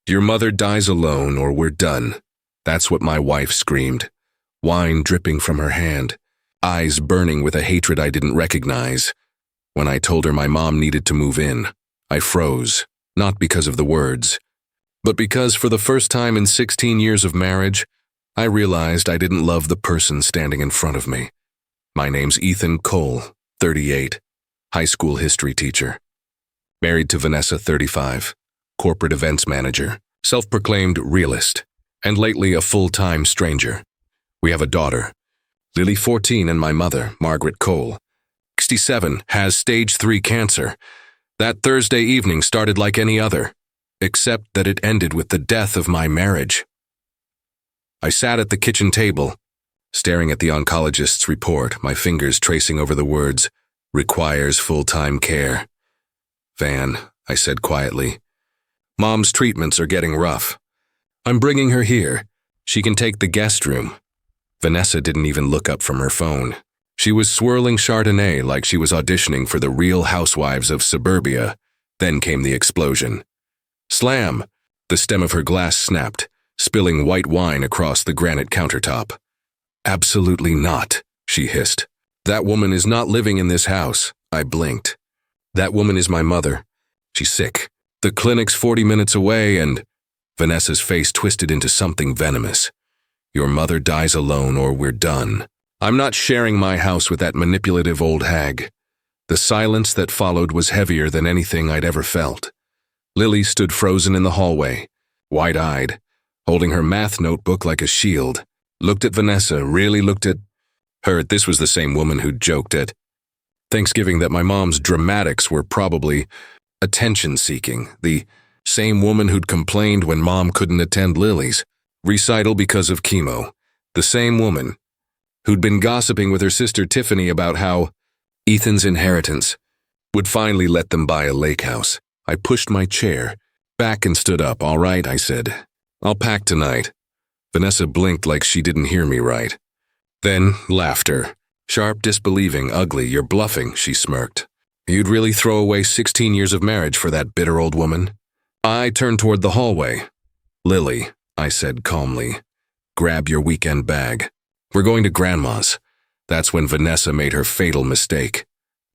Your mother dies alone or we're done. That's what my wife screamed, wine dripping from her hand, eyes burning with a hatred I didn't recognize. When I told her my mom needed to move in, I froze, not because of the words, but because for the first time in 16 years of marriage, I realized I didn't love the person standing in front of me. My name's Ethan Cole, 38, high school history teacher. Married to Vanessa, 35, corporate events manager, self-proclaimed realist, and lately a full-time stranger. We have a daughter, Lily, 14, and my mother, Margaret Cole, 67, has stage 3 cancer. That Thursday evening started like any other, except that it ended with the death of my marriage. I sat at the kitchen table, staring at the oncologist's report, my fingers tracing over the words, "requires full-time care." "Van," I said quietly, "Mom's treatments are getting rough. I'm bringing her here. She can take the guest room." Vanessa didn't even look up from her phone. She was swirling Chardonnay like she was auditioning for the Real Housewives of Suburbia. Then came the explosion. Slam! The stem of her glass snapped, spilling white wine across the granite countertop. "Absolutely not," she hissed. "That woman is not living in this house." I blinked. "That woman is my mother. She's sick. The clinic's 40 minutes away and—" Vanessa's face twisted into something venomous. "Your mother dies alone or we're done. I'm not sharing my house with that manipulative old hag." The silence that followed was heavier than anything I'd ever felt. Lily stood frozen in the hallway, wide-eyed, holding her math notebook like a shield, looked at Vanessa, really looked at her. This was the same woman who'd joked at Thanksgiving that my mom's dramatics were probably attention-seeking, the same woman who'd complained when Mom couldn't attend Lily's recital because of chemo, the same woman who'd been gossiping with her sister Tiffany about how Ethan's inheritance would finally let them buy a lake house. I pushed my chair back and stood up. "All right," I said. "I'll pack tonight." Vanessa blinked like she didn't hear me right. Then laughter. Sharp, disbelieving, ugly. "You're bluffing," she smirked. "You'd really throw away 16 years of marriage for that bitter old woman?" I turned toward the hallway. "Lily," I said calmly, "grab your weekend bag. We're going to Grandma's." That's when Vanessa made her fatal mistake.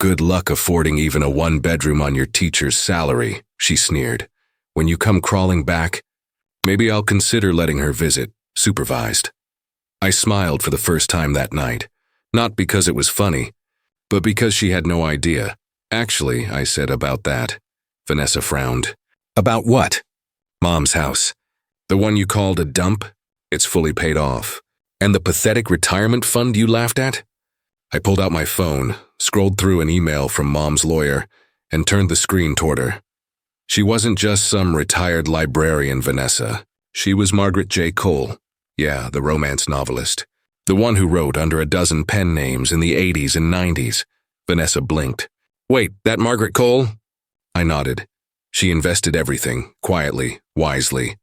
"Good luck affording even a 1-bedroom on your teacher's salary," she sneered. "When you come crawling back, maybe I'll consider letting her visit, supervised." I smiled for the first time that night, not because it was funny, but because she had no idea. "Actually," I said, "about that." Vanessa frowned. "About what?" "Mom's house. The one you called a dump? It's fully paid off. And the pathetic retirement fund you laughed at?" I pulled out my phone, scrolled through an email from Mom's lawyer, and turned the screen toward her. She wasn't just some retired librarian, Vanessa. She was Margaret J. Cole. Yeah, the romance novelist. The one who wrote under a dozen pen names in the 80s and 90s. Vanessa blinked. "Wait, that Margaret Cole?" I nodded. "She invested everything, quietly, wisely.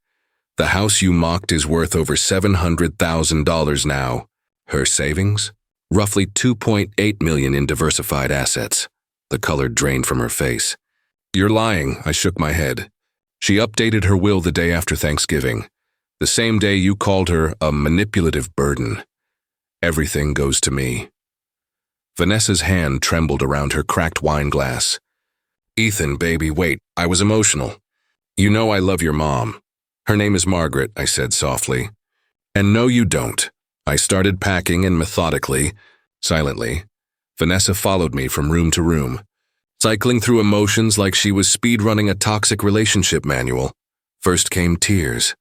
The house you mocked is worth over $700,000 now. Her savings? Roughly $2.8 million in diversified assets." The color drained from her face. "You're lying," I shook my head. "She updated her will the day after Thanksgiving, the same day you called her a manipulative burden. Everything goes to me." Vanessa's hand trembled around her cracked wine glass. "Ethan, baby, wait, I was emotional. You know I love your mom. Her name is Margaret," I said softly. "And no, you don't." I started packing and methodically, silently, Vanessa followed me from room to room, cycling through emotions like she was speedrunning a toxic relationship manual. First came tears.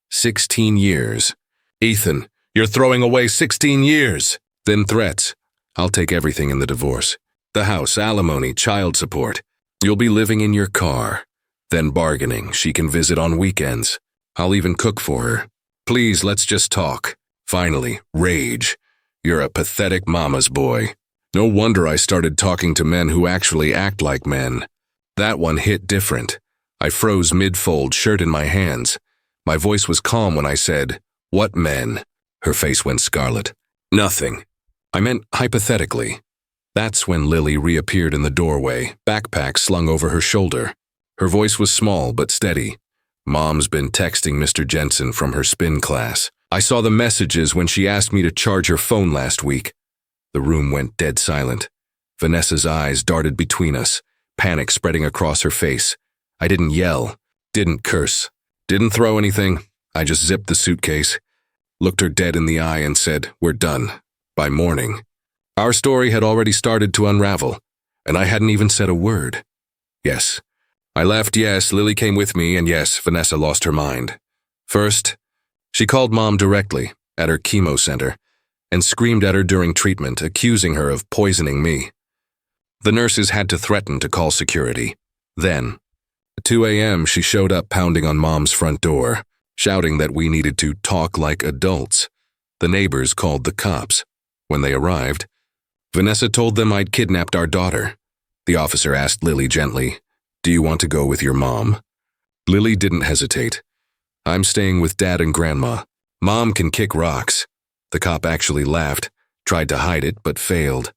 16 years. "Ethan, you're throwing away 16 years. Then threats. "I'll take everything in the divorce. The house, alimony, child support. You'll be living in your car." Then bargaining. "She can visit on weekends. I'll even cook for her. Please, let's just talk." Finally, rage. "You're a pathetic mama's boy." No wonder I started talking to men who actually act like men. That one hit different. I froze mid-fold, shirt in my hands. My voice was calm when I said, "What men?" Her face went scarlet. "Nothing. I meant hypothetically." That's when Lily reappeared in the doorway, backpack slung over her shoulder. Her voice was small but steady. Mom's been texting Mr. Jensen from her spin class. I saw the messages when she asked me to charge her phone last week. The room went dead silent. Vanessa's eyes darted between us, panic spreading across her face. I didn't yell, didn't curse, didn't throw anything. I just zipped the suitcase, looked her dead in the eye and said, "We're done." By morning, our story had already started to unravel, and I hadn't even said a word. Yes, I left, yes, Lily came with me, and yes, Vanessa lost her mind. First, she called Mom directly, at her chemo center, and screamed at her during treatment, accusing her of poisoning me. The nurses had to threaten to call security. Then, at 2 a.m., she showed up pounding on Mom's front door, shouting that we needed to talk like adults. The neighbors called the cops. When they arrived, Vanessa told them I'd kidnapped our daughter. The officer asked Lily gently, "Do you want to go with your mom?" Lily didn't hesitate. "I'm staying with Dad and Grandma. Mom can kick rocks." The cop actually laughed, tried to hide it, but failed.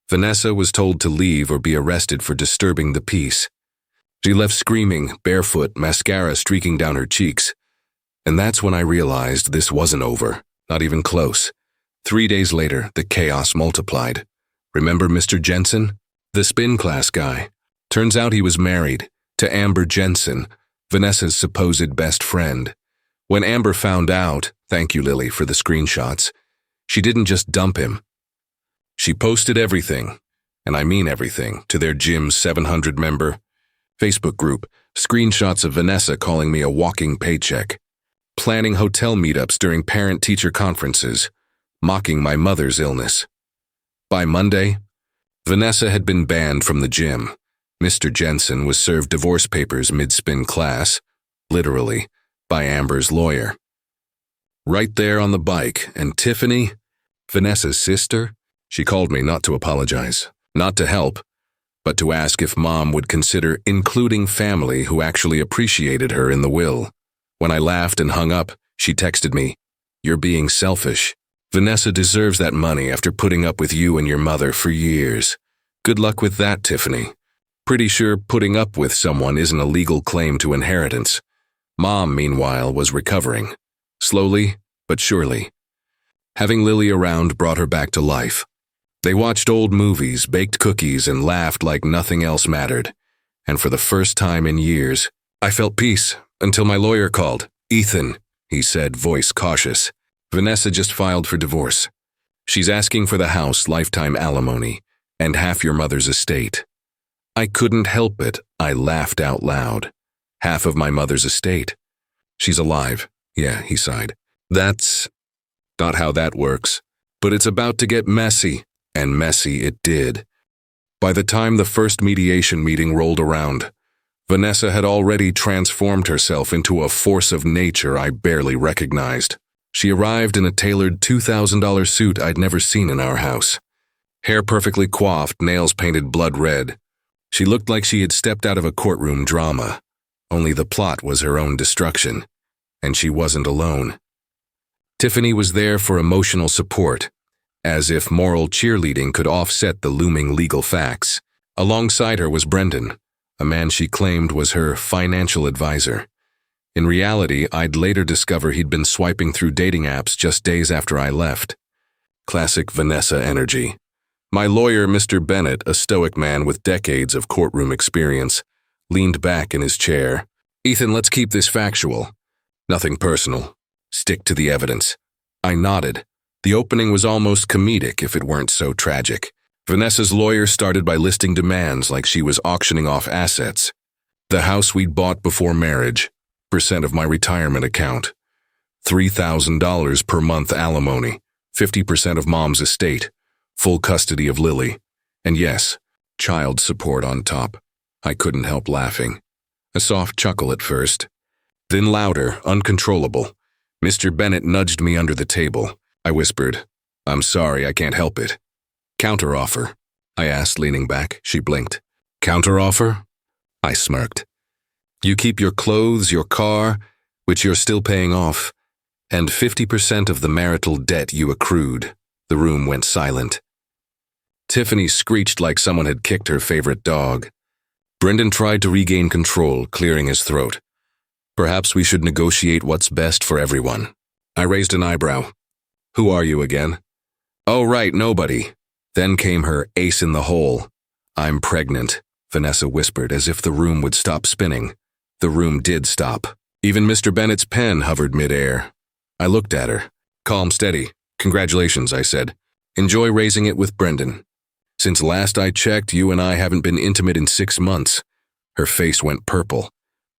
Vanessa was told to leave or be arrested for disturbing the peace. She left screaming, barefoot, mascara streaking down her cheeks. And that's when I realized this wasn't over, not even close. 3 days later, the chaos multiplied. Remember Mr. Jensen? The spin class guy. Turns out he was married to Amber Jensen, Vanessa's supposed best friend. When Amber found out, thank you, Lily, for the screenshots, she didn't just dump him. She posted everything, and I mean everything, to their gym's 700-member Facebook group, screenshots of Vanessa calling me a walking paycheck, planning hotel meetups during parent-teacher conferences, mocking my mother's illness. By Monday, Vanessa had been banned from the gym. Mr. Jensen was served divorce papers mid-spin class, literally, by Amber's lawyer. Right there on the bike, and Tiffany, Vanessa's sister, she called me not to apologize, not to help, but to ask if Mom would consider including family who actually appreciated her in the will. When I laughed and hung up, she texted me, "You're being selfish. Vanessa deserves that money after putting up with you and your mother for years. Good luck with that, Tiffany. Pretty sure putting up with someone isn't a legal claim to inheritance." Mom, meanwhile, was recovering. Slowly, but surely. Having Lily around brought her back to life. They watched old movies, baked cookies, and laughed like nothing else mattered. And for the first time in years, I felt peace until my lawyer called. "Ethan," he said, voice cautious. "Vanessa just filed for divorce. She's asking for the house, lifetime alimony, and half your mother's estate." I couldn't help it. I laughed out loud. Half of my mother's estate. "She's alive." "Yeah," he sighed. "That's not how that works. But it's about to get messy, and messy it did. By the time the first mediation meeting rolled around, Vanessa had already transformed herself into a force of nature I barely recognized. She arrived in a tailored $2,000 suit I'd never seen in our house. Hair perfectly coiffed, nails painted blood red. She looked like she had stepped out of a courtroom drama. Only the plot was her own destruction, and she wasn't alone. Tiffany was there for emotional support, as if moral cheerleading could offset the looming legal facts. Alongside her was Brendan, a man she claimed was her financial advisor. In reality, I'd later discover he'd been swiping through dating apps just days after I left. Classic Vanessa energy. My lawyer, Mr. Bennett, a stoic man with decades of courtroom experience, leaned back in his chair. "Ethan, let's keep this factual. Nothing personal. Stick to the evidence." I nodded. The opening was almost comedic if it weren't so tragic. Vanessa's lawyer started by listing demands like she was auctioning off assets. The house we'd bought before marriage, percent of my retirement account, $3,000 per month alimony, 50% of Mom's estate, full custody of Lily, and yes, child support on top. I couldn't help laughing. A soft chuckle at first, then louder, uncontrollable. Mr. Bennett nudged me under the table. I whispered, "I'm sorry, I can't help it." "Counteroffer?" I asked, leaning back. She blinked. "Counteroffer?" I smirked. "You keep your clothes, your car, which you're still paying off, and 50% of the marital debt you accrued." The room went silent. Tiffany screeched like someone had kicked her favorite dog. Brendan tried to regain control, clearing his throat. Perhaps we should negotiate what's best for everyone. I raised an eyebrow. Who are you again? Oh, right, nobody. Then came her ace in the hole. I'm pregnant, Vanessa whispered as if the room would stop spinning. The room did stop. Even Mr. Bennett's pen hovered midair. I looked at her. Calm, steady. Congratulations, I said. Enjoy raising it with Brendan. Since last I checked, you and I haven't been intimate in 6 months. Her face went purple.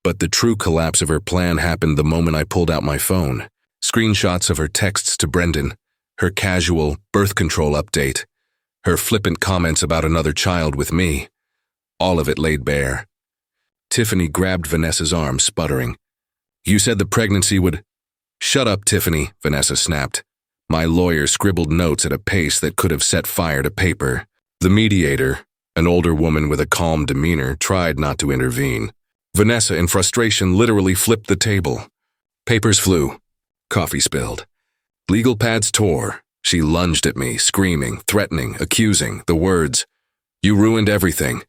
But the true collapse of her plan happened the moment I pulled out my phone. Screenshots of her texts to Brendan, her casual birth control update, her flippant comments about another child with me. All of it laid bare. Tiffany grabbed Vanessa's arm, sputtering. You said the pregnancy would... Shut up, Tiffany, Vanessa snapped. My lawyer scribbled notes at a pace that could have set fire to paper. The mediator, an older woman with a calm demeanor, tried not to intervene. Vanessa, in frustration, literally flipped the table. Papers flew. Coffee spilled. Legal pads tore. She lunged at me, screaming, threatening, accusing, the words, "You ruined everything."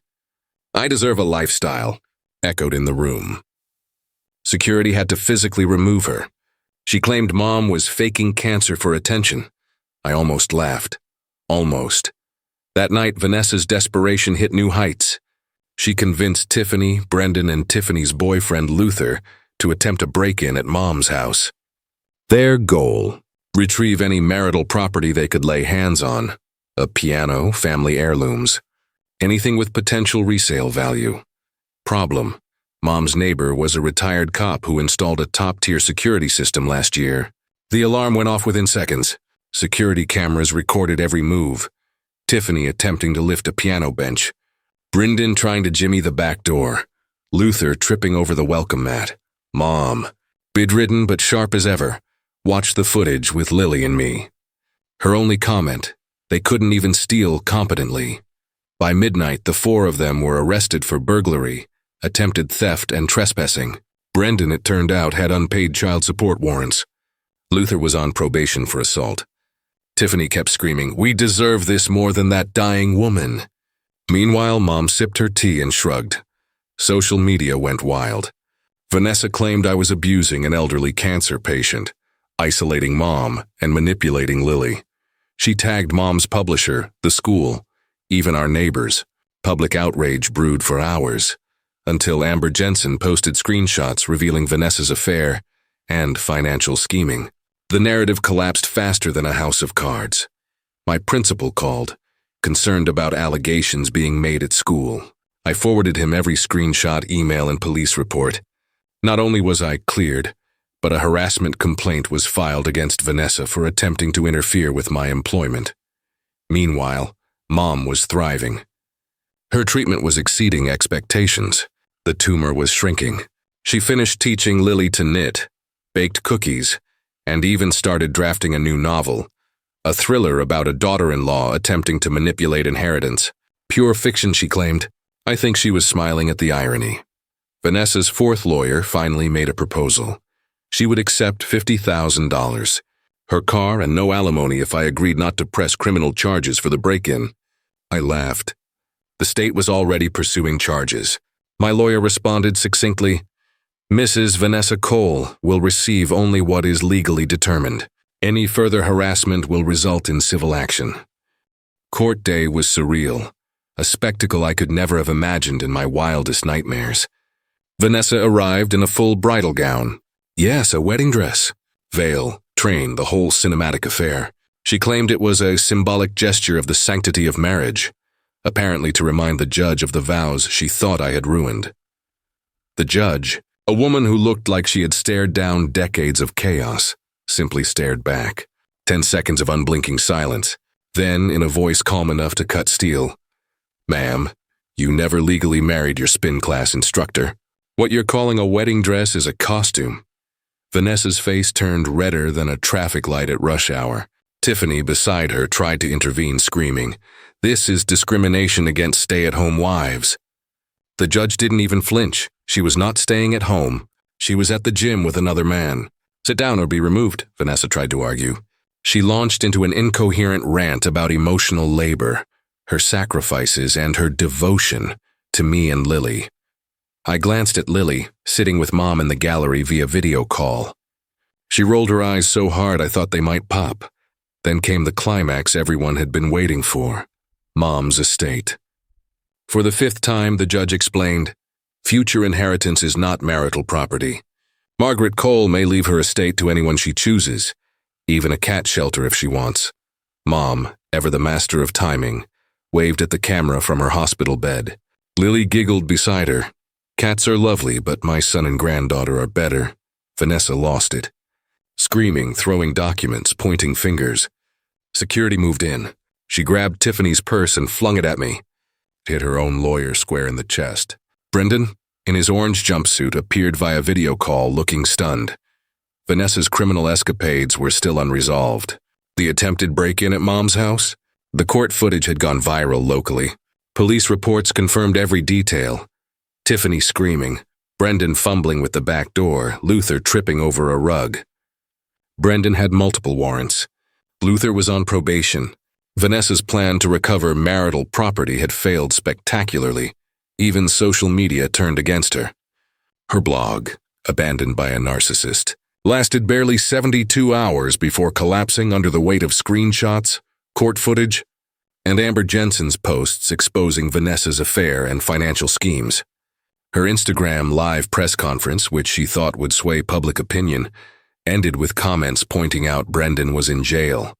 "I deserve a lifestyle," echoed in the room. Security had to physically remove her. She claimed Mom was faking cancer for attention. I almost laughed. Almost. That night, Vanessa's desperation hit new heights. She convinced Tiffany, Brendan, and Tiffany's boyfriend, Luther, to attempt a break-in at Mom's house. Their goal: retrieve any marital property they could lay hands on. A piano, family heirlooms. Anything with potential resale value. Problem: Mom's neighbor was a retired cop who installed a top-tier security system last year. The alarm went off within seconds. Security cameras recorded every move. Tiffany attempting to lift a piano bench. Brendan trying to jimmy the back door. Luther tripping over the welcome mat. Mom, bedridden but sharp as ever, watched the footage with Lily and me. Her only comment: they couldn't even steal competently. By midnight, the 4 of them were arrested for burglary, attempted theft, and trespassing. Brendan, it turned out, had unpaid child support warrants. Luther was on probation for assault. Tiffany kept screaming, "We deserve this more than that dying woman." Meanwhile, Mom sipped her tea and shrugged. Social media went wild. Vanessa claimed I was abusing an elderly cancer patient, isolating Mom, and manipulating Lily. She tagged Mom's publisher, the school, even our neighbors. Public outrage brewed for hours, until Amber Jensen posted screenshots revealing Vanessa's affair and financial scheming. The narrative collapsed faster than a house of cards. My principal called, concerned about allegations being made at school. I forwarded him every screenshot, email, and police report. Not only was I cleared, but a harassment complaint was filed against Vanessa for attempting to interfere with my employment. Meanwhile, Mom was thriving. Her treatment was exceeding expectations. The tumor was shrinking. She finished teaching Lily to knit, baked cookies, and even started drafting a new novel, a thriller about a daughter-in-law attempting to manipulate inheritance. Pure fiction, she claimed. I think she was smiling at the irony. Vanessa's 4th lawyer finally made a proposal. She would accept $50,000, her car, and no alimony if I agreed not to press criminal charges for the break-in. I laughed. The state was already pursuing charges. My lawyer responded succinctly, "Mrs. Vanessa Cole will receive only what is legally determined. Any further harassment will result in civil action." Court day was surreal, a spectacle I could never have imagined in my wildest nightmares. Vanessa arrived in a full bridal gown. Yes, a wedding dress. Veil, train, the whole cinematic affair. She claimed it was a symbolic gesture of the sanctity of marriage, apparently to remind the judge of the vows she thought I had ruined. The judge, a woman who looked like she had stared down decades of chaos, simply stared back. 10 seconds of unblinking silence. Then, in a voice calm enough to cut steel, "Ma'am, you never legally married your spin class instructor. What you're calling a wedding dress is a costume." Vanessa's face turned redder than a traffic light at rush hour. Tiffany, beside her, tried to intervene, screaming, "This is discrimination against stay-at-home wives." The judge didn't even flinch. She was not staying at home. She was at the gym with another man. "Sit down or be removed," Vanessa tried to argue. She launched into an incoherent rant about emotional labor, her sacrifices, and her devotion to me and Lily. I glanced at Lily, sitting with Mom in the gallery via video call. She rolled her eyes so hard I thought they might pop. Then came the climax everyone had been waiting for: Mom's estate. For the 5th time, the judge explained, future inheritance is not marital property. Margaret Cole may leave her estate to anyone she chooses, even a cat shelter if she wants. Mom, ever the master of timing, waved at the camera from her hospital bed. Lily giggled beside her. Cats are lovely, but my son and granddaughter are better. Vanessa lost it. Screaming, throwing documents, pointing fingers. Security moved in. She grabbed Tiffany's purse and flung it at me. Hit her own lawyer square in the chest. Brendan, in his orange jumpsuit, appeared via video call looking stunned. Vanessa's criminal escapades were still unresolved. The attempted break-in at Mom's house? The court footage had gone viral locally. Police reports confirmed every detail. Tiffany screaming, Brendan fumbling with the back door, Luther tripping over a rug. Brendan had multiple warrants. Luther was on probation. Vanessa's plan to recover marital property had failed spectacularly. Even social media turned against her. Her blog, abandoned by a narcissist, lasted barely 72 hours before collapsing under the weight of screenshots, court footage, and Amber Jensen's posts exposing Vanessa's affair and financial schemes. Her Instagram live press conference, which she thought would sway public opinion, ended with comments pointing out Brendan was in jail.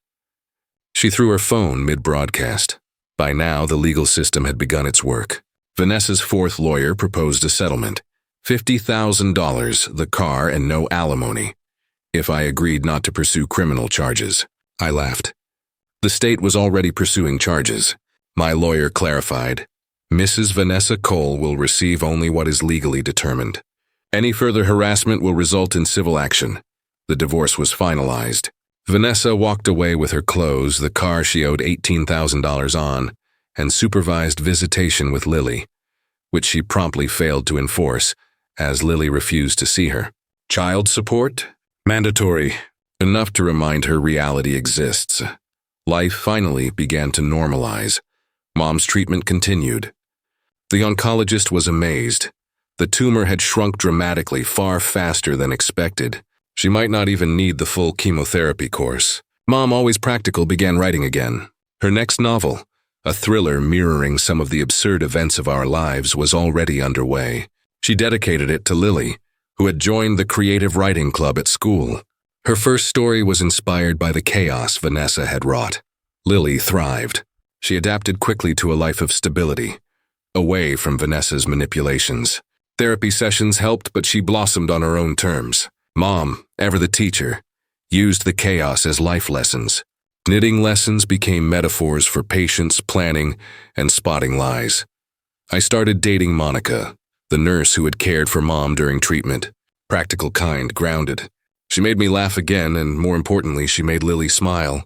She threw her phone mid-broadcast. By now, the legal system had begun its work. Vanessa's 4th lawyer proposed a settlement: $50,000, the car, and no alimony, if I agreed not to pursue criminal charges. I laughed. The state was already pursuing charges. My lawyer clarified, Mrs. Vanessa Cole will receive only what is legally determined. Any further harassment will result in civil action. The divorce was finalized. Vanessa walked away with her clothes, the car she owed $18,000 on, and supervised visitation with Lily, which she promptly failed to enforce, as Lily refused to see her. Child support? Mandatory. Enough to remind her reality exists. Life finally began to normalize. Mom's treatment continued. The oncologist was amazed. The tumor had shrunk dramatically, far faster than expected. She might not even need the full chemotherapy course. Mom, always practical, began writing again. Her next novel, a thriller mirroring some of the absurd events of our lives, was already underway. She dedicated it to Lily, who had joined the creative writing club at school. Her first story was inspired by the chaos Vanessa had wrought. Lily thrived. She adapted quickly to a life of stability, away from Vanessa's manipulations. Therapy sessions helped, but she blossomed on her own terms. Mom, ever the teacher, used the chaos as life lessons. Knitting lessons became metaphors for patience, planning, and spotting lies. I started dating Monica, the nurse who had cared for Mom during treatment. Practical, kind, grounded. She made me laugh again, and more importantly, she made Lily smile.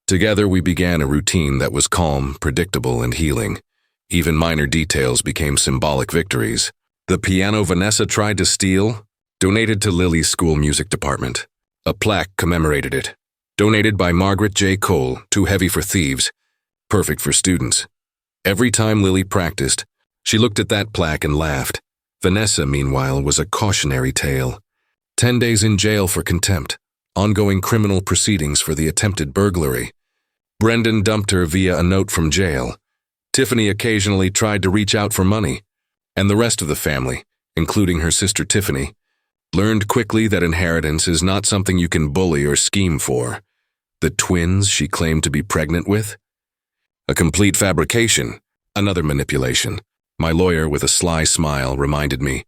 Together, we began a routine that was calm, predictable, and healing. Even minor details became symbolic victories. The piano Vanessa tried to steal, donated to Lily's school music department. A plaque commemorated it. Donated by Margaret J. Cole, too heavy for thieves, perfect for students. Every time Lily practiced, she looked at that plaque and laughed. Vanessa, meanwhile, was a cautionary tale. 10 days in jail for contempt. Ongoing criminal proceedings for the attempted burglary. Brendan dumped her via a note from jail. Tiffany occasionally tried to reach out for money. And the rest of the family, including her sister Tiffany, learned quickly that inheritance is not something you can bully or scheme for. The twins she claimed to be pregnant with? A complete fabrication, another manipulation. My lawyer, with a sly smile, reminded me,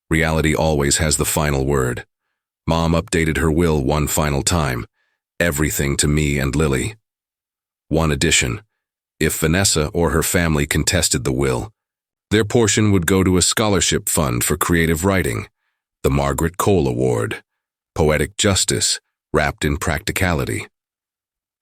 reality always has the final word. Mom updated her will one final time, everything to me and Lily. One addition: if Vanessa or her family contested the will, their portion would go to a scholarship fund for creative writing, the Margaret Cole Award, poetic justice wrapped in practicality.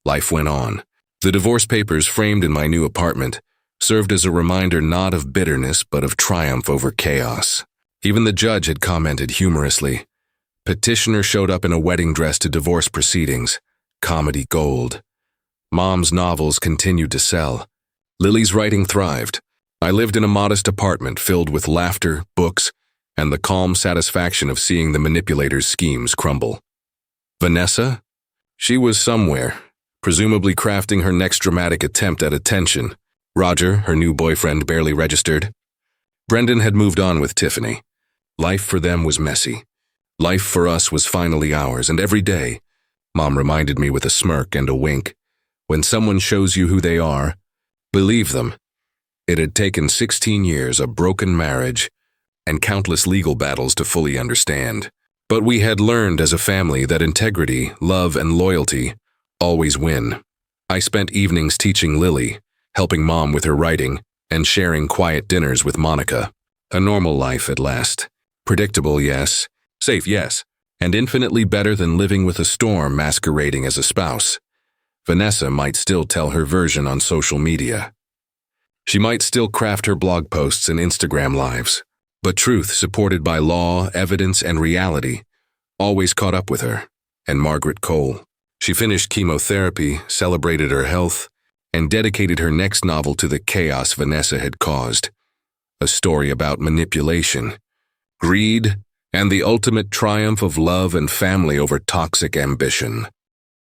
Life went on. The divorce papers framed in my new apartment served as a reminder not of bitterness but of triumph over chaos. Even the judge had commented humorously, petitioner showed up in a wedding dress to divorce proceedings. Comedy gold. Mom's novels continued to sell. Lily's writing thrived. I lived in a modest apartment filled with laughter, books, and the calm satisfaction of seeing the manipulator's schemes crumble. Vanessa? She was somewhere, presumably crafting her next dramatic attempt at attention. Roger, her new boyfriend, barely registered. Brendan had moved on with Tiffany. Life for them was messy. Life for us was finally ours, and every day, Mom reminded me with a smirk and a wink, when someone shows you who they are, believe them. It had taken 16 years, a broken marriage, and countless legal battles to fully understand. But we had learned as a family that integrity, love, and loyalty always win. I spent evenings teaching Lily, helping Mom with her writing, and sharing quiet dinners with Monica. A normal life at last. Predictable, yes. Safe, yes. And infinitely better than living with a storm masquerading as a spouse. Vanessa might still tell her version on social media. She might still craft her blog posts and Instagram lives. But truth, supported by law, evidence, and reality, always caught up with her. And Margaret Cole. She finished chemotherapy, celebrated her health, and dedicated her next novel to the chaos Vanessa had caused. A story about manipulation, greed, and the ultimate triumph of love and family over toxic ambition.